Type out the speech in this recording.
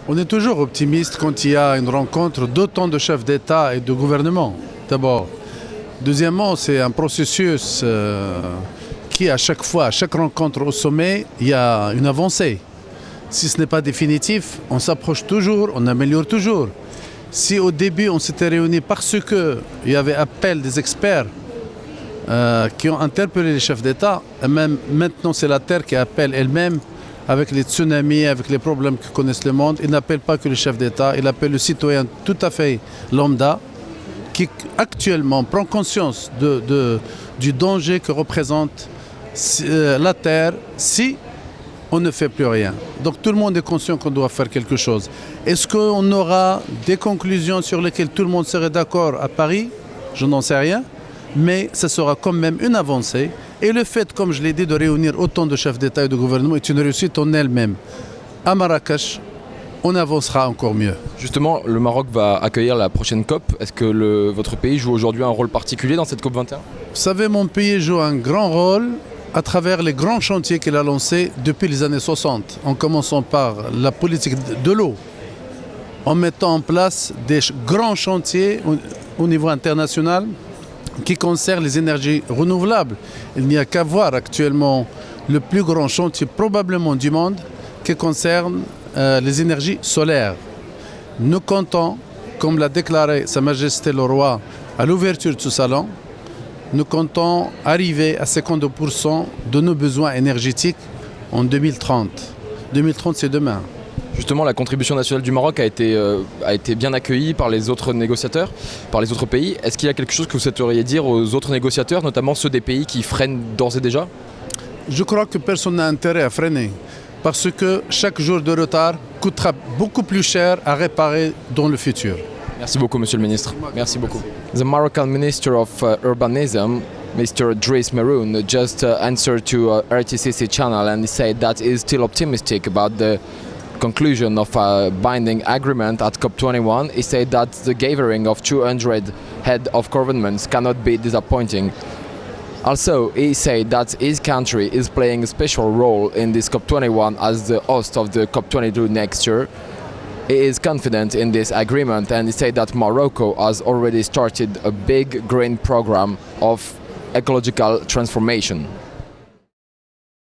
On est toujours optimiste quand il y a une rencontre d'autant de chefs d'État et de gouvernement, d'abord. Deuxièmement, c'est un processus qui, à chaque fois, à chaque rencontre au sommet, il y a une avancée. Si ce n'est pas définitif, on s'approche toujours, on améliore toujours. Si au début, on s'était réunis parce qu'il y avait appel des experts qui ont interpellé les chefs d'État, et même maintenant, c'est la Terre qui appelle elle-même, avec les tsunamis, avec les problèmes que connaissent le monde. Il n'appelle pas que le chef d'État, il appelle le citoyen tout à fait lambda, qui actuellement prend conscience du danger que représente la Terre si on ne fait plus rien. Donc tout le monde est conscient qu'on doit faire quelque chose. Est-ce qu'on aura des conclusions sur lesquelles tout le monde serait d'accord à Paris? Je n'en sais rien, mais ce sera quand même une avancée. Et le fait, comme je l'ai dit, de réunir autant de chefs d'État et de gouvernement est une réussite en elle-même. À Marrakech, on avancera encore mieux. Justement, le Maroc va accueillir la prochaine COP. Est-ce que votre pays joue aujourd'hui un rôle particulier dans cette COP 21? Vous savez, mon pays joue un grand rôle à travers les grands chantiers qu'il a lancés depuis les années 60, en commençant par la politique de l'eau, en mettant en place des grands chantiers au niveau international qui concernent les énergies renouvelables. Il n'y a qu'à voir actuellement le plus grand chantier probablement du monde qui concerne les énergies solaires. Nous comptons, comme l'a déclaré Sa Majesté le Roi à l'ouverture de ce salon, nous comptons arriver à 52% de nos besoins énergétiques en 2030. 2030, c'est demain. Justement, la contribution nationale du Maroc a été bien accueillie par les autres négociateurs, par les autres pays. Est-ce qu'il y a quelque chose que vous souhaiteriez dire aux autres négociateurs, notamment ceux des pays qui freinent d'ores et déjà? Je crois que personne n'a intérêt à freiner, parce que chaque jour de retard coûtera beaucoup plus cher à réparer dans le futur. Merci beaucoup, Monsieur le Ministre. Merci beaucoup. The Moroccan Minister of Urbanism, Mr. Driss Meroun, just answered to RTCC channel, and he said that he is still optimistic about the conclusion of a binding agreement at COP21. He said that the gathering of 200 heads of governments cannot be disappointing. Also, he said that his country is playing a special role in this COP21 as the host of the COP22 next year. He is confident in this agreement, and he said that Morocco has already started a big green program of ecological transformation.